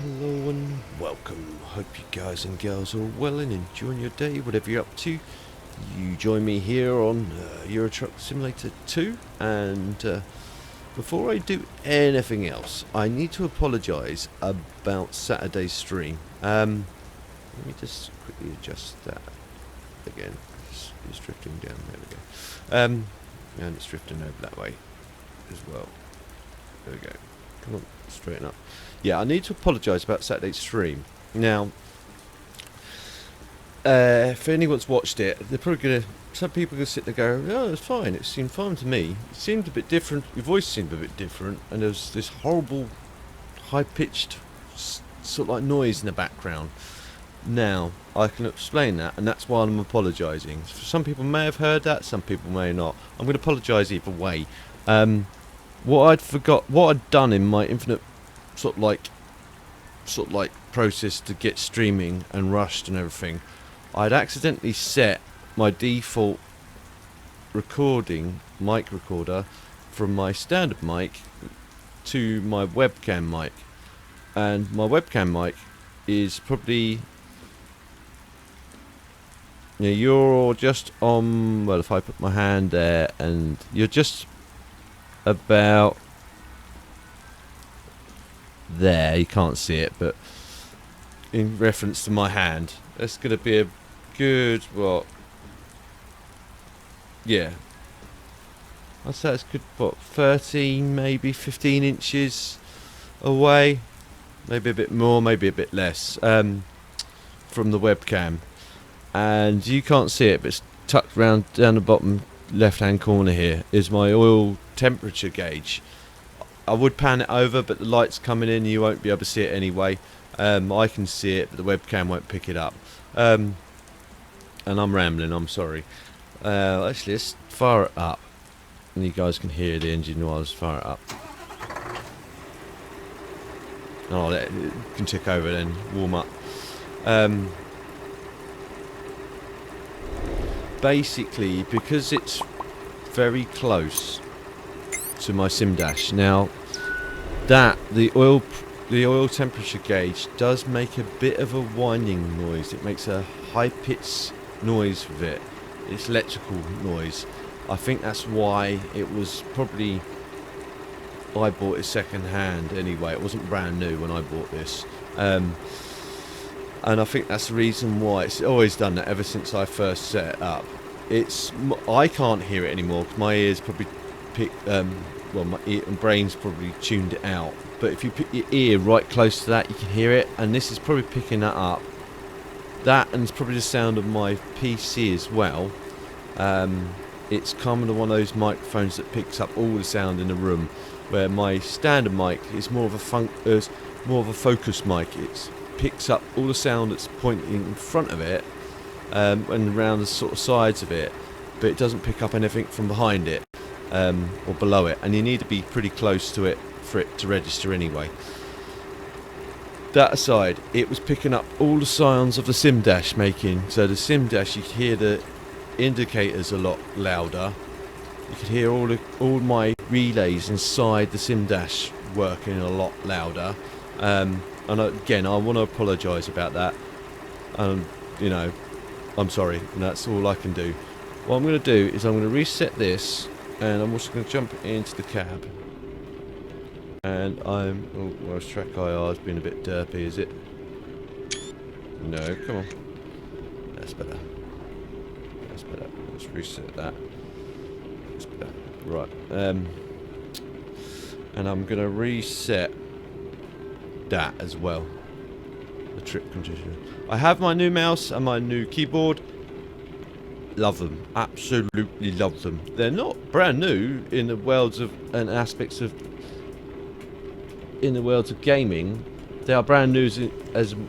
Hello and welcome. Hope you guys and girls are well and enjoying your day, whatever you're up to. You join me here on Euro Truck Simulator 2, and before I do anything else, I need to apologise about Saturday's stream. Let me just quickly adjust that again. It's drifting down, there we go. And it's drifting over that way as well. There we go. Come on, straighten up. Yeah, I need to apologise about Saturday's stream. Now, if anyone's watched it, they're probably going to... Some people are going to sit there and go, oh, it's fine, it seemed fine to me. It seemed a bit different, your voice seemed a bit different, and there was this horrible, high-pitched, sort of like noise in the background. Now, I can explain that, and that's why I'm apologising. Some people may have heard that, some people may not. I'm going to apologise either way. What I'd done in my infinite sort of like process to get streaming and rushed and everything, I'd accidentally set my default recording mic recorder from my standard mic to my webcam mic, and my webcam mic is probably, you're just on, well, if I put my hand there, and you're just about there, you can't see it, but in reference to my hand, that's going to be a good, what, yeah, I'd say it's good, what, 13, maybe 15 inches away, maybe a bit more, maybe a bit less, from the webcam, and you can't see it, but it's tucked round down the bottom left hand corner here is my oil temperature gauge. I would pan it over, but the light's coming in, you won't be able to see it anyway. I can see it, but the webcam won't pick it up. And I'm rambling, I'm sorry. Actually, let's fire it up, and you guys can hear the engine while I fire it up. Oh, it can tick over then, warm up. Basically, because it's very close to my sim dash. Now, the oil temperature gauge does make a bit of a whining noise. It makes a high pitched noise with it. It's electrical noise. I think that's why it was probably, I bought it second hand anyway. It wasn't brand new when I bought this. And I think that's the reason why it's always done that ever since I first set it up. I can't hear it anymore because my ears probably my ear and brain's probably tuned it out. But if you put your ear right close to that, you can hear it, and this is probably picking that up. That, and it's probably the sound of my PC as well. It's kind of one of those microphones that picks up all the sound in the room, where my standard mic is more of a focus mic. It picks up all the sound that's pointing in front of it, and around the sort of sides of it, but it doesn't pick up anything from behind it. Or below it, and you need to be pretty close to it for it to register anyway. That aside, it was picking up all the sounds of the sim dash making. So the sim dash, you could hear the indicators a lot louder. You could hear all my relays inside the sim dash working a lot louder. And again, I want to apologise about that. I'm sorry, and that's all I can do. What I'm going to do is I'm going to reset this. And I'm also going to jump into the cab. And well, track IR's been a bit derpy, is it? No, come on. That's better. That's better. Let's reset that. That's better. Right. And I'm going to reset that as well. The trip conditioner. I have my new mouse and my new keyboard. Love them, absolutely love them. They're not brand new in the worlds of and aspects of gaming. They are brand new as don't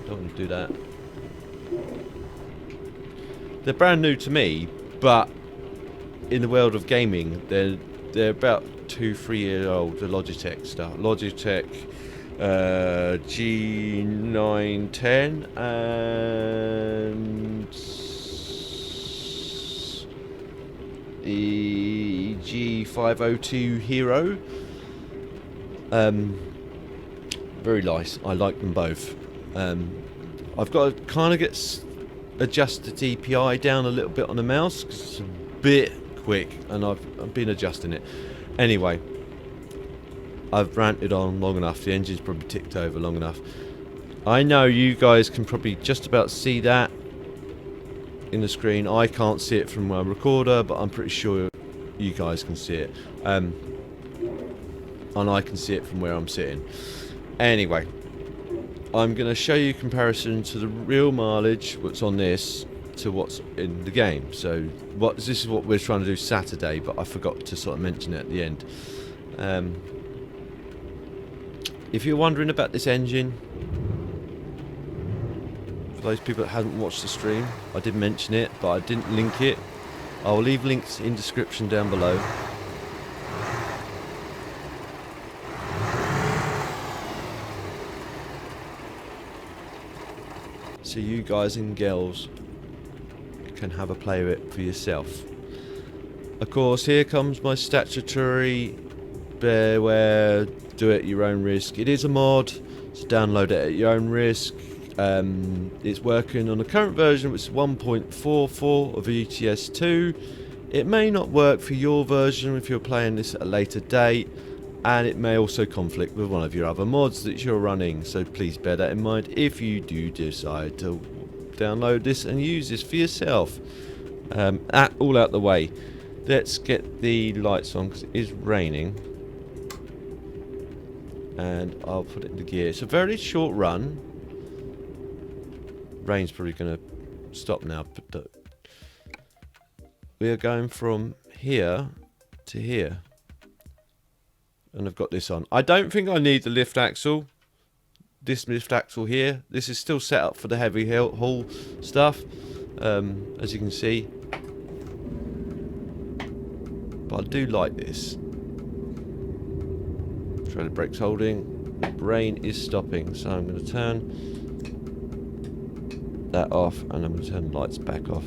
want to do that. They're brand new to me, but in the world of gaming, they're about 2-3 years old. The Logitech stuff, Logitech. G910 and the G502 Hero. Very nice. I like them both. I've got to kind of adjust the DPI down a little bit on the mouse because it's a bit quick, and I've been adjusting it. Anyway, I've ranted on long enough. The engine's probably ticked over long enough. I know you guys can probably just about see that in the screen. I can't see it from my recorder, but I'm pretty sure you guys can see it. And I can see it from where I'm sitting. Anyway, I'm going to show you a comparison to the real mileage what's on this to what's in the game. So this is what we're trying to do Saturday, but I forgot to sort of mention it at the end. If you're wondering about this engine, for those people that haven't watched the stream, I did mention it, but I didn't link it. I'll leave links in description down below. So you guys and girls can have a play with it for yourself. Of course, here comes my statutory bearware, do it at your own risk. It is a mod, so download it at your own risk. It's working on the current version, which is 1.44 of ETS2. It may not work for your version if you're playing this at a later date, and it may also conflict with one of your other mods that you're running, so please bear that in mind if you do decide to download this and use this for yourself. All out the way, let's get the lights on because it is raining, and I'll put it into gear. It's a very short run. Rain's probably going to stop now, but we are going from here to here. And I've got this on. I don't think I need the lift axle. This lift axle here. This is still set up for the heavy haul stuff, as you can see. But I do like this. Trailer brakes holding. The rain is stopping, so I'm going to turn that off, and I'm going to turn the lights back off.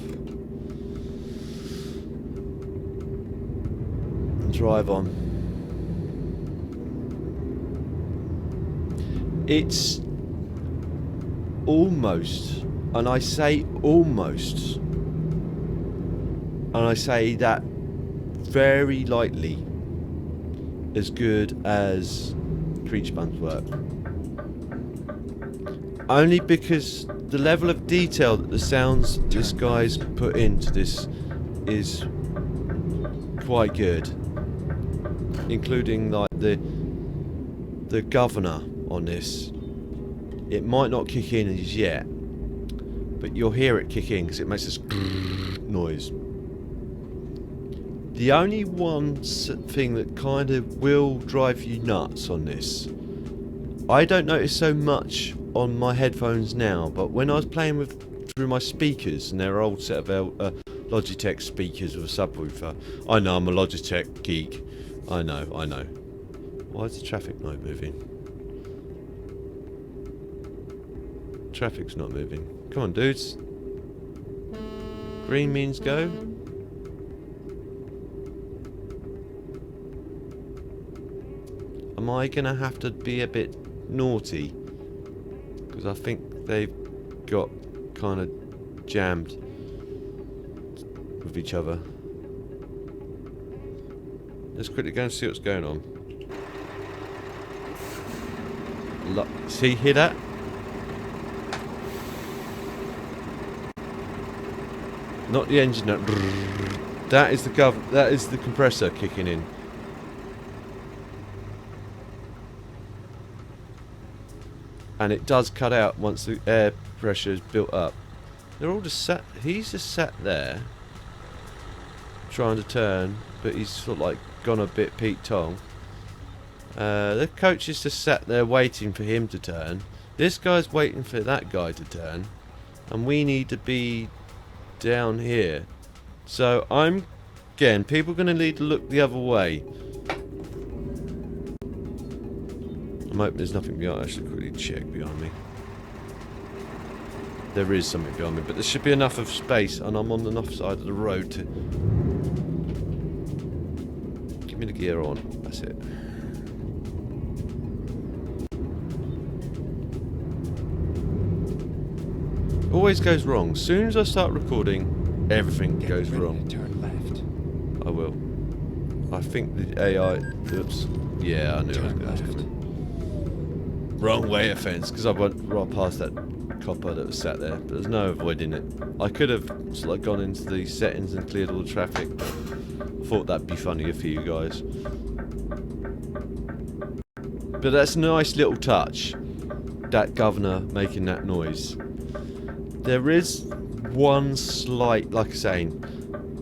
And drive on. It's almost, and I say almost, and I say that very lightly, as good as Creature Buns work. Only because the level of detail that the sounds this guy's put into this is quite good, including like the governor on this. It might not kick in as yet, but you'll hear it kick in because it makes this noise. The only one thing that kind of will drive you nuts on this, I don't notice so much on my headphones now, but when I was playing through my speakers, and they're old set of Logitech speakers with a subwoofer. I know I'm a Logitech geek. I know. Why is the traffic light moving? Traffic's not moving. Come on, dudes. Green means go. Am I gonna have to be a bit naughty? Because I think they've got kind of jammed with each other. Let's quickly go and see what's going on. See, hear that? Not the engine. No. That is the compressor kicking in. And it does cut out once the air pressure is built up. They're all just sat. He's just sat there, trying to turn, but he's sort of like gone a bit Pete Tong. The coach is just sat there waiting for him to turn. This guy's waiting for that guy to turn, and we need to be down here. So again, people are going to need to look the other way. I'm hoping there's nothing behind. I should quickly check behind me. There is something behind me, but there should be enough of space, and I'm on the enough side of the road to give me the gear on. That's it. Always goes wrong. Soon as I start recording, everything goes wrong. Turn left. I will. I think the AI... Oops. Yeah, I knew I was going to. Wrong way offence, because I went right past that copper that was sat there. But there's no avoiding it. I could have sort of like gone into the settings and cleared all the traffic, but I thought that'd be funnier for you guys. But that's a nice little touch. That governor making that noise. There is one slight, like I say,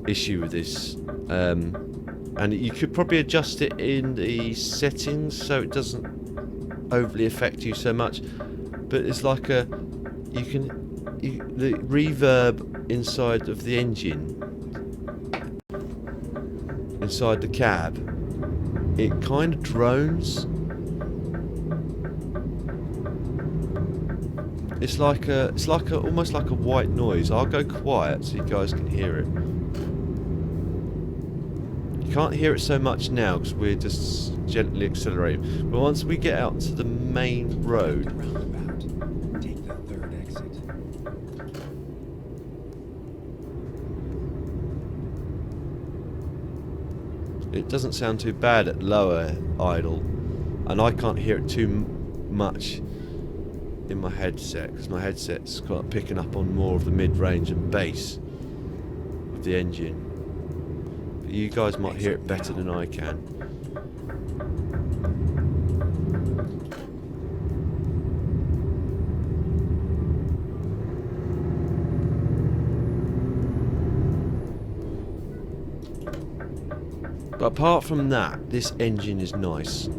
issue with this. And you could probably adjust it in the settings so it doesn't overly affect you so much. But it's like the reverb inside of the engine, inside the cab, it kind of drones. It's almost like a white noise. I'll go quiet so you guys can hear it. You can't hear it so much now because we're just gently accelerating. But once we get out to the main road, Roundabout. Take the third exit. it doesn't sound too bad at lower idle, and I can't hear it too much in my headset because my headset's got picking up on more of the mid-range and bass of the engine. But you guys might hear it better than I can. But apart from that, this engine is nice.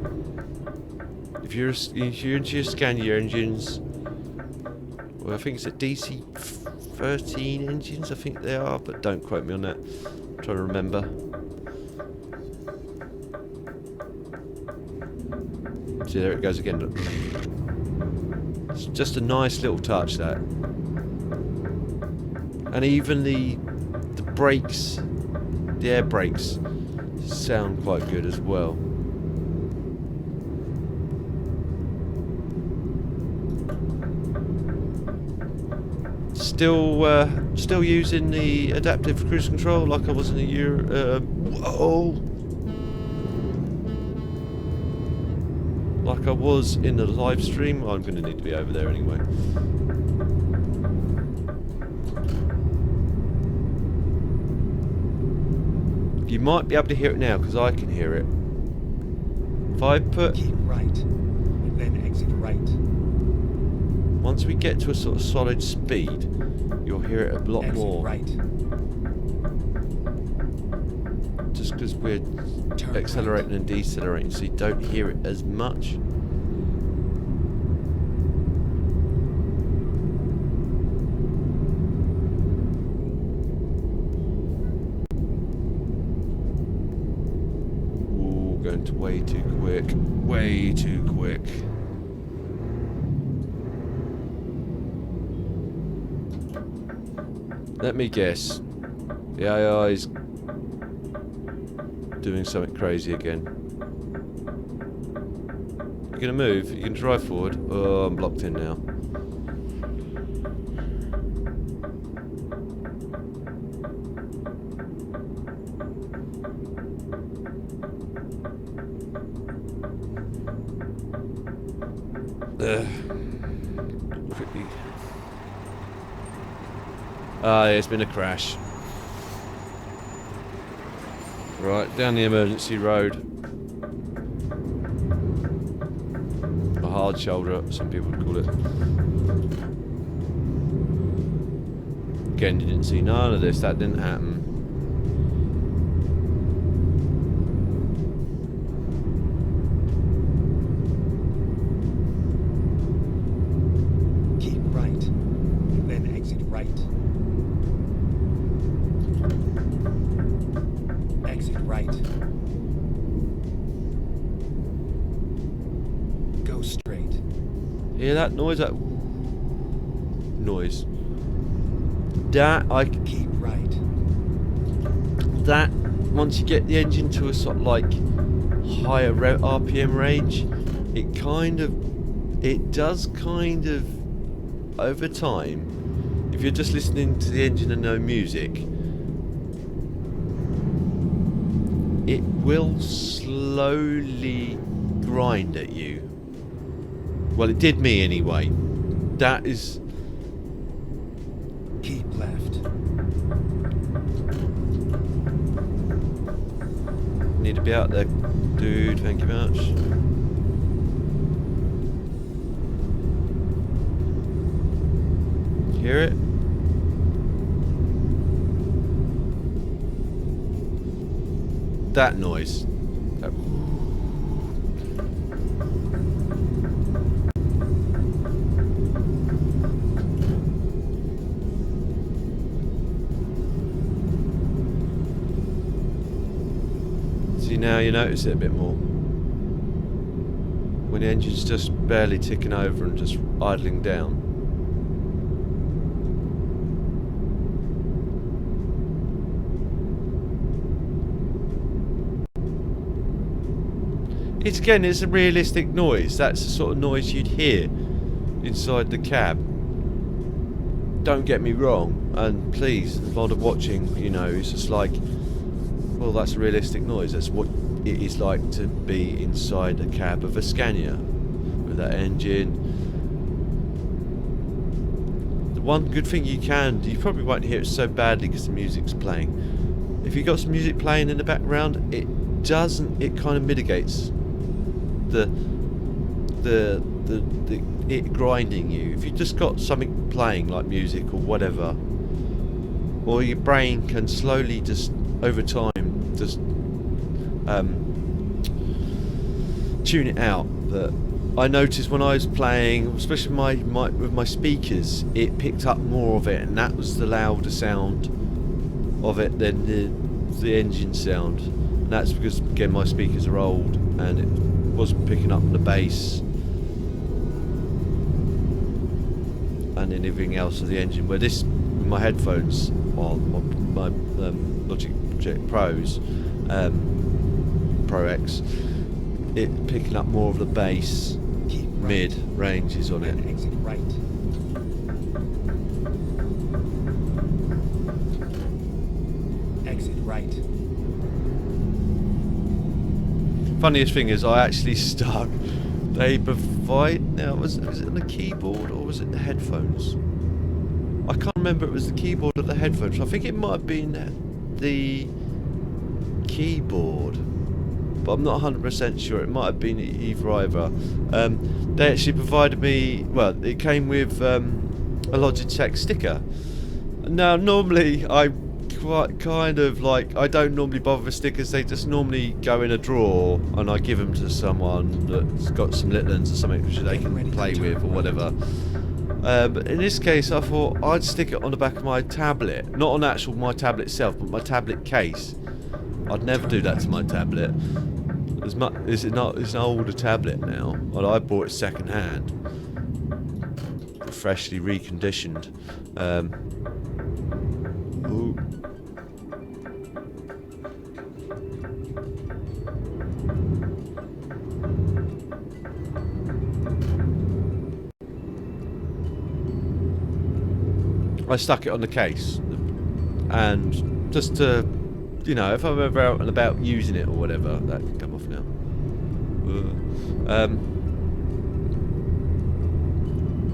If you're into your Scania engines, well, I think it's a DC-13 engines, I think they are, but don't quote me on that. I'm trying to remember. See, there it goes again. Look. It's just a nice little touch, that. And even the brakes, the air brakes, sound quite good as well. Still using the adaptive cruise control like I was in the like I was in the live stream. I'm going to need to be over there anyway. You might be able to hear it now because I can hear it. If I put... Keep right, and then exit right. Once we get to a sort of solid speed, you'll hear it a lot Exit more. right. Just because we're Turn accelerating right. and decelerating, so you don't hear it as much. Ooh, going to way too quick. Way too quick. Let me guess. The AI is doing something crazy again. You're gonna move? You can drive forward? Oh, I'm blocked in now. Quickly. Ah, there's been a crash. Right, down the emergency road. A hard shoulder, some people would call it. Again, you didn't see none of this, that didn't happen. Keep right, and then exit right. Exit right. Go straight. Hear that noise? That noise. That I Keep right. that once you get the engine to a sort of like higher RPM range, it does kind of over time if you're just listening to the engine and no music, it will slowly grind at you. Well, it did me anyway. That is... Keep left. Need to be out there, dude. Thank you very much. Hear it? That noise. That... See, now you notice it a bit more. When the engine's just barely ticking over and just idling down. It's a realistic noise. That's the sort of noise you'd hear inside the cab. Don't get me wrong, and please, a lot of watching, you know, it's just like, well, that's a realistic noise. That's what it is like to be inside a cab of a Scania with that engine. The one good thing you probably won't hear it so badly because the music's playing. If you've got some music playing in the background, it kind of mitigates it grinding you. If you just got something playing like music or whatever, or your brain can slowly just over time just tune it out. But I noticed when I was playing, especially with my speakers, it picked up more of it, and that was the louder sound of it than the engine sound. And that's because, again, my speakers are old and it wasn't picking up the bass and anything else of the engine. Where this, with my headphones on my Logic Pros, Pro X, it picking up more of the bass, mid ranges on it. Exit right. Exit right. Funniest thing is, I actually stuck. They provide now. Was it on the keyboard or was it the headphones? I can't remember. It was the keyboard or the headphones. I think it might have been the keyboard, but I'm not 100% sure. It might have been either. They actually provided me. Well, it came with a Logitech sticker. Now, normally I kind of like, I don't normally bother with stickers. They just normally go in a drawer and I give them to someone that's got some little ones or something which they can play with or whatever. But in this case I thought I'd stick it on the back of my tablet, not on actual my tablet itself, but my tablet case. I'd never do that to my tablet. It's an older tablet now, and I bought it second hand, freshly reconditioned. Ooh. I stuck it on the case, and just to, you know, if I'm ever out and about using it or whatever, that can come off now.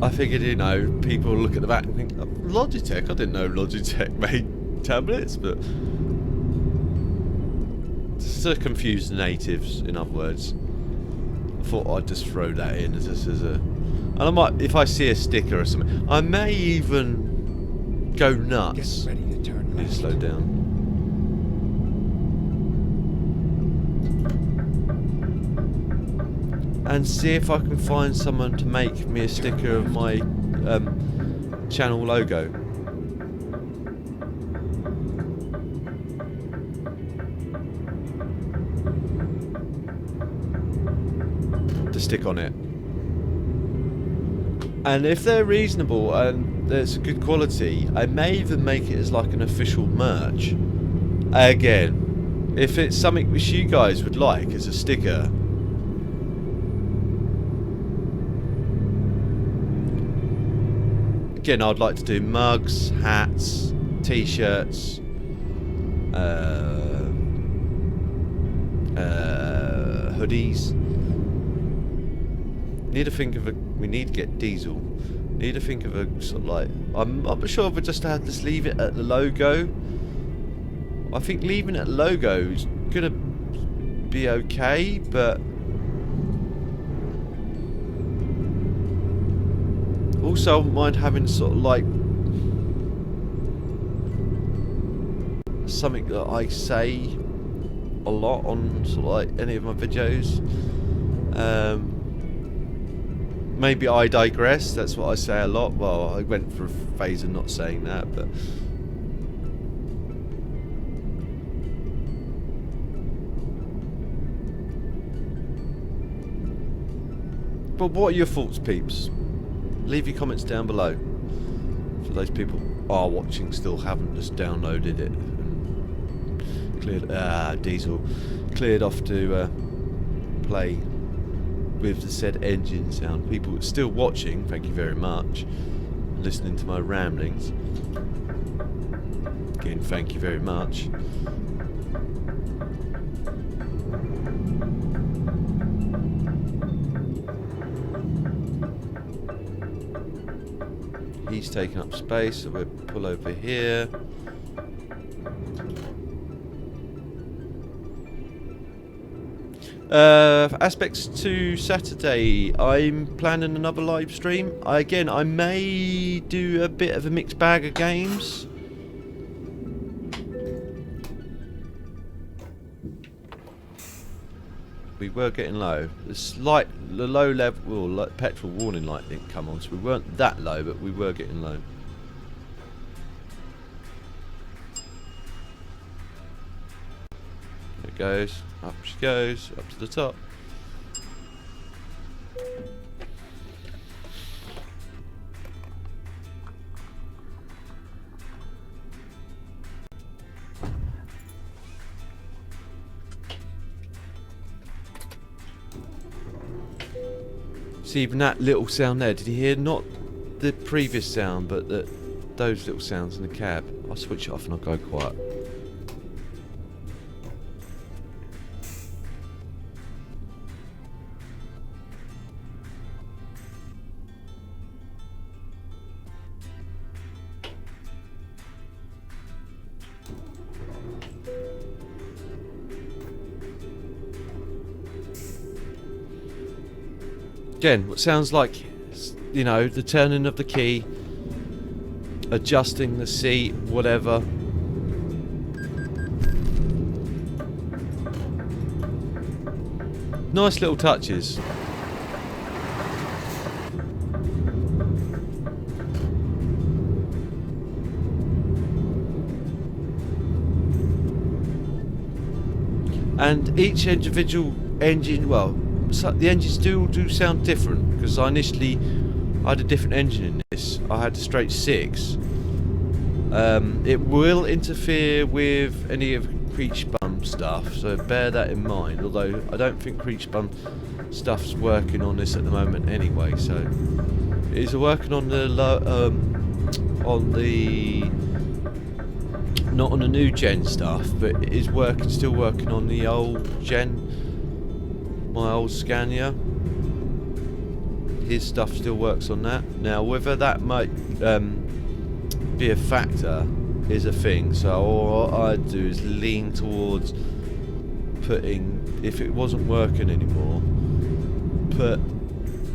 I figured, you know, people look at the back and think, oh, Logitech? I didn't know Logitech made tablets, but just to confuse the natives, in other words. I thought I'd just throw that in as a... And I might, if I see a sticker or something, I may even go nuts. Get ready to turn Need left. to slow down. And see if I can find someone to make me a sticker of my channel logo. To stick on it. And if they're reasonable and there's good quality, I may even make it as like an official merch. Again, if it's something which you guys would like as a sticker, again, I'd like to do mugs, hats, t-shirts, hoodies. Need to think of a. We need to get diesel. Need to think of a sort of like. I'm not sure if we just have to leave it at the logo. I think leaving it at logo is gonna be okay, but also I wouldn't mind having sort of like something that I say a lot on sort of like any of my videos. Maybe I digress, that's what I say a lot. Well, I went for a phase of not saying that, but what are your thoughts, peeps? Leave your comments down below. For those people who are watching still haven't just downloaded it and cleared diesel cleared off to play with the said engine sound. People still watching, thank you very much. Listening to my ramblings. Again, thank you very much. He's taking up space, so we'll pull over here. Aspects to Saturday, I'm planning another live stream. I may do a bit of a mixed bag of games. We were getting low. The low level, well, petrol warning light didn't come on, so we weren't that low, but we were getting low. There it goes. Up she goes, up to the top. See, even that little sound there, did you hear? Not the previous sound, but those little sounds in the cab. I'll switch it off and I'll go quiet. Again, what sounds like, you know, the turning of the key, adjusting the seat, whatever. Nice little touches. And each individual engine, well, so the engines do sound different, because I had a different engine in this. I had a straight 6. It will interfere with any of Creech Bum stuff, so bear that in mind, although I don't think Creech Bum stuff's working on this at the moment anyway, so it is working on the not on the new gen stuff, but it is still working on the old gen. My old Scania, his stuff still works on that. Now, whether that might be a factor is a thing. So all I'd do is lean towards putting, if it wasn't working anymore, put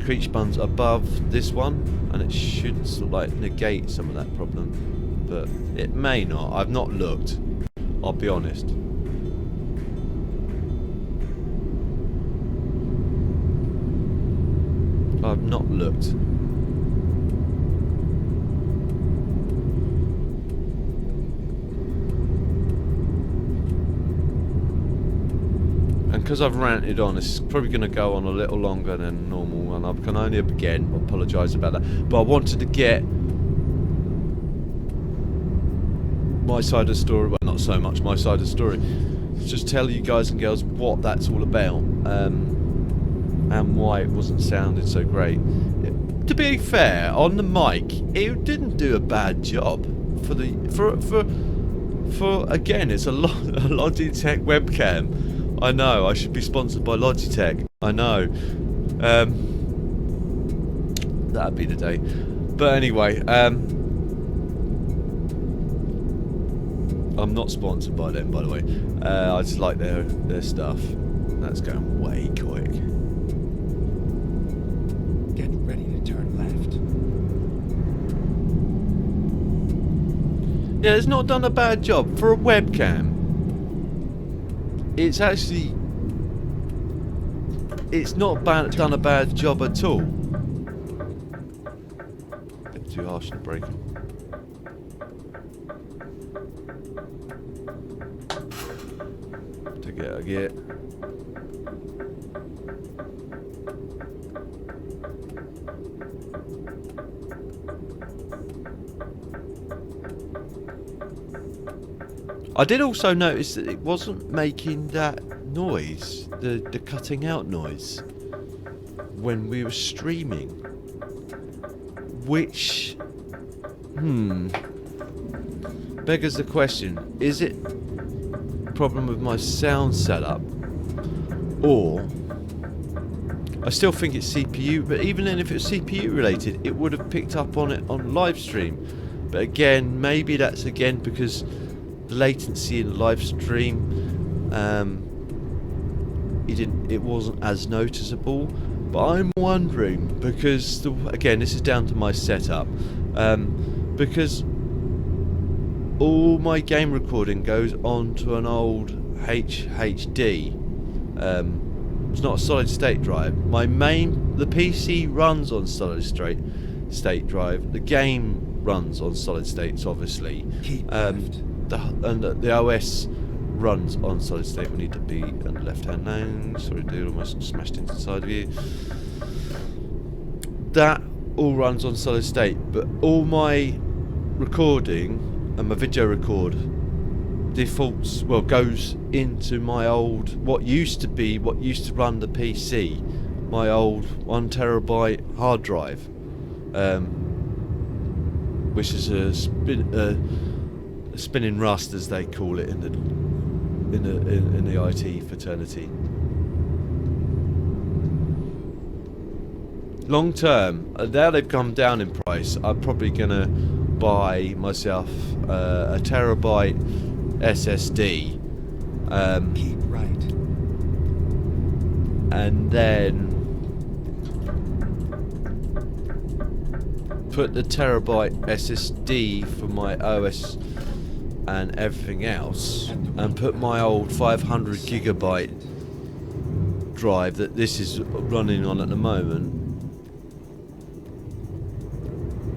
Creech Buns above this one, and it should sort of like negate some of that problem. But it may not. I've not looked. I'll be honest. I've not looked. And because I've ranted on, it's probably going to go on a little longer than normal, and I can only again apologise about that. But I wanted to get my side of the story, well, not so much my side of the story, just tell you guys and girls what that's all about. And why it wasn't sounding so great. to be fair, on the mic, it didn't do a bad job for the for again. It's a Logitech webcam. I know. I should be sponsored by Logitech. I know. That'd be the day. But anyway, I'm not sponsored by them, by the way. I just like their stuff. That's going way quick. Get ready to turn left. Yeah, it's not done a bad job for a webcam. It's actually, it's not done a bad job at all. Bit too harsh in the braking. To get a gear. I did also notice that it wasn't making that noise, the cutting out noise, when we were streaming. Which, beggars the question, is it a problem with my sound setup? Or, I still think it's CPU, but even then if it's CPU related, it would have picked up on it on live stream. But again, maybe that's again because the latency in the live stream, it wasn't as noticeable. But I'm wondering, because again, this is down to my setup, because all my game recording goes onto an old HHD. It's not a solid state drive. The PC runs on solid state drive. The game runs on solid states, obviously. Keep left. The OS runs on solid state. We need to be on the left-hand lane. Sorry, dude, almost smashed into the side of you. That all runs on solid state, but all my recording and my video record goes into my old, what used to run the PC, my old 1 terabyte hard drive, which is a spinning rust, as they call it in the IT fraternity. Long term, now they've come down in price, I'm probably gonna buy myself a terabyte SSD, Keep right. and then put the terabyte SSD for my OS and everything else, and put my old 500 gigabyte drive that this is running on at the moment.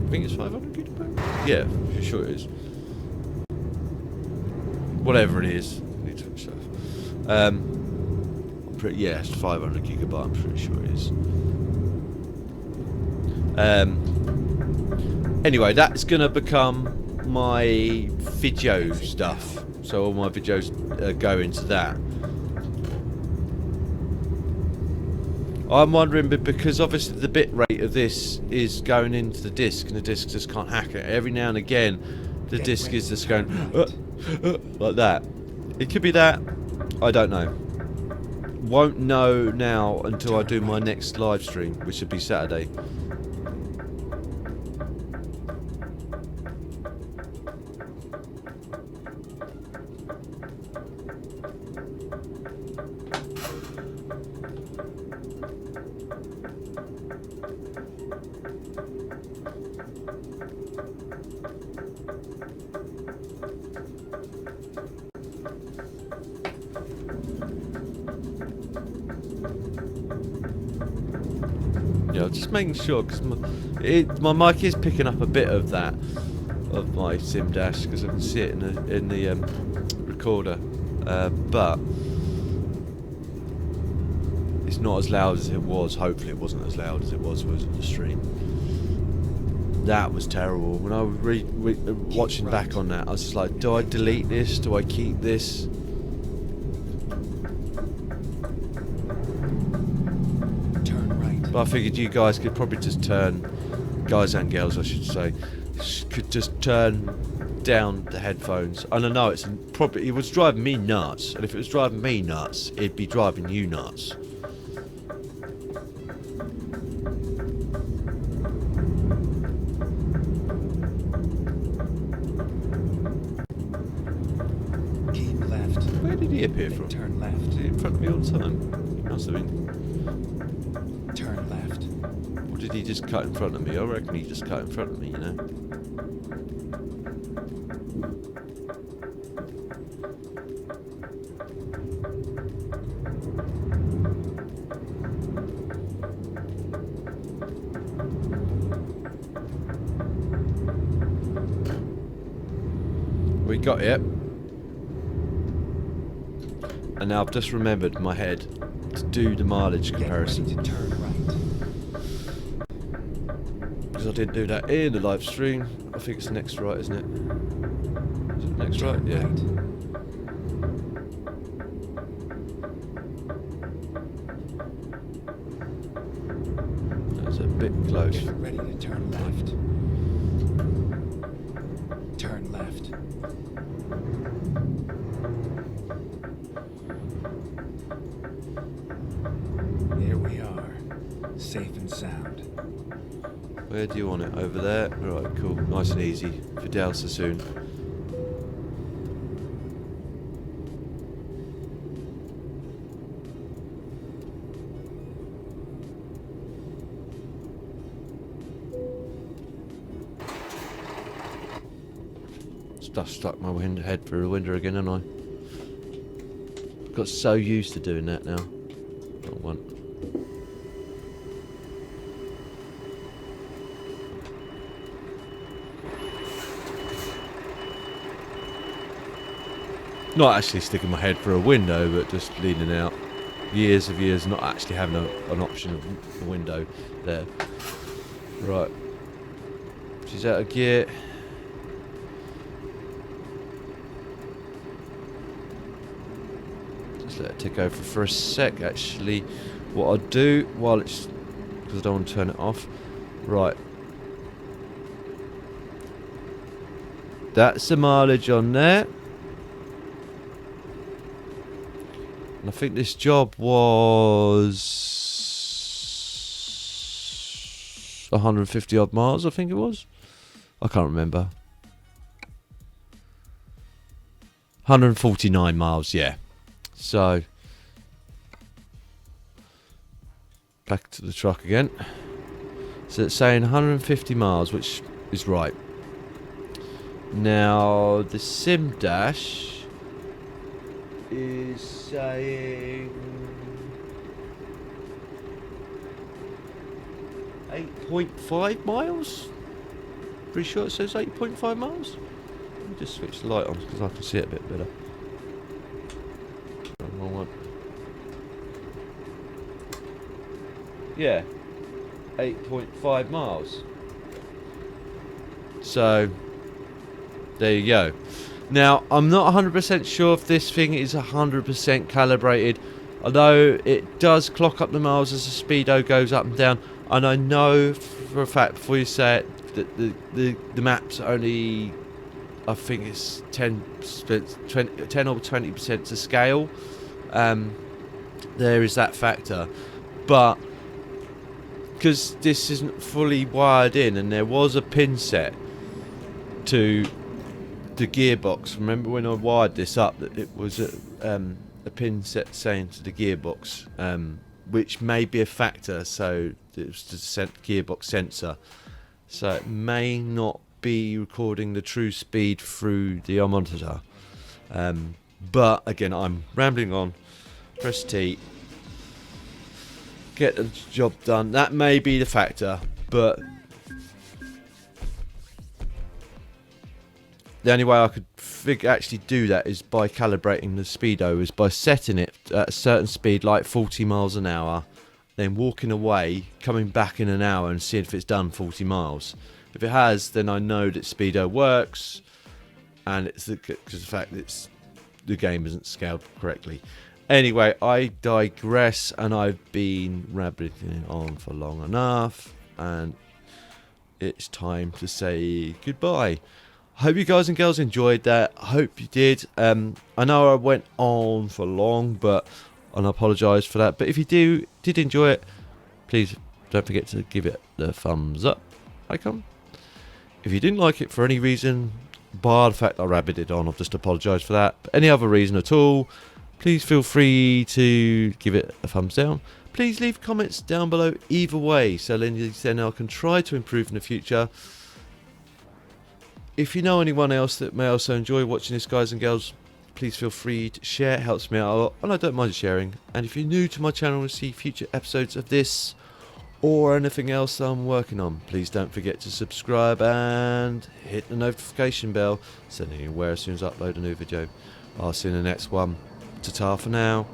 I think it's 500 gigabyte? Yeah, I'm sure it is. Whatever it is. I need to finish stuff. Yeah, it's 500 gigabyte, I'm pretty sure it is. Anyway, that's going to become my video stuff. So all my videos go into that. I'm wondering, but because obviously the bit rate of this is going into the disc, and the disc just can't hack it. Every now and again, the disc is just going like that. It could be that. I don't know. Won't know now until I do my next live stream, which should be Saturday. Yeah, just making sure, because my mic is picking up a bit of that, of my sim dash, because I can see it in the recorder, but it's not as loud as it was. Hopefully it wasn't as loud as it was on the stream. That was terrible. When I was watching back on that, I was just like, do I delete this? Do I keep this? But I figured you guys could probably just turn guys and girls I should say, could just turn down the headphones. And I know it's probably, it was driving me nuts, and if it was driving me nuts, it'd be driving you nuts. Keep left. Where did he appear Then from? turn left. Was he in front of me all the time? He must have been. Turn left. Or did he just cut in front of me? I reckon he just cut in front of me, you know. We got it. And now I've just remembered in my head to do the mileage comparison. Get ready to turn right. Because I didn't do that in the live stream. I think it's next right, isn't it? Is it next right? Turn Yeah. right. That's a bit close. Get ready to turn left. Turn left. Here we are, safe and sound. Where do you want it? Over there? Right, cool. Nice and easy. Fidel Sassoon. Stuff stuck my head through a window again, haven't I? Got so used to doing that now. Not one. Not actually sticking my head through a window, but just leaning out. Years of years not actually having an option of a window there. Right. She's out of gear. Just let it tick over for a sec. Actually, what I'll do while it's, because I don't want to turn it off. Right. That's the mileage on there. And I think this job was 150 odd miles, I think it was. I can't remember. 149 miles, yeah. So, back to the truck again. So it's saying 150 miles, which is right. Now, the sim dash is saying 8.5 miles. Pretty sure it says 8.5 miles. Let me just switch the light on because I can see it a bit better. Wrong one. Yeah, 8.5 miles. So there you go. Now, I'm not 100% sure if this thing is 100% calibrated, although it does clock up the miles as the speedo goes up and down. And I know for a fact, before you say it, that the map's only, I think it's 10 or 20% to scale. There is that factor. But, because this isn't fully wired in, and there was a pin set to the gearbox. Remember when I wired this up that it was a pin set saying to the gearbox, which may be a factor, so it was the gearbox sensor, so it may not be recording the true speed through the monitor. But again, I'm rambling on. Press T, get the job done. That may be the factor, but the only way I could actually do that is by calibrating the speedo, is by setting it at a certain speed, like 40 miles an hour, then walking away, coming back in an hour and seeing if it's done 40 miles. If it has, then I know that speedo works, and it's because the fact that the game isn't scaled correctly. Anyway, I digress, and I've been rabbiting on for long enough, and it's time to say goodbye. I hope you guys and girls enjoyed that. I hope you did. I know I went on for long, and I apologise for that. But if you did enjoy it, please don't forget to give it the thumbs up icon. If you didn't like it for any reason, bar the fact I rabbited on, I'll just apologise for that. But any other reason at all, please feel free to give it a thumbs down. Please leave comments down below either way, so then I can try to improve in the future. If you know anyone else that may also enjoy watching this, guys and girls, please feel free to share. It helps me out a lot, and I don't mind sharing. And if you're new to my channel and see future episodes of this or anything else I'm working on, please don't forget to subscribe and hit the notification bell so that you're aware as soon as I upload a new video. I'll see you in the next one. Ta-ta for now.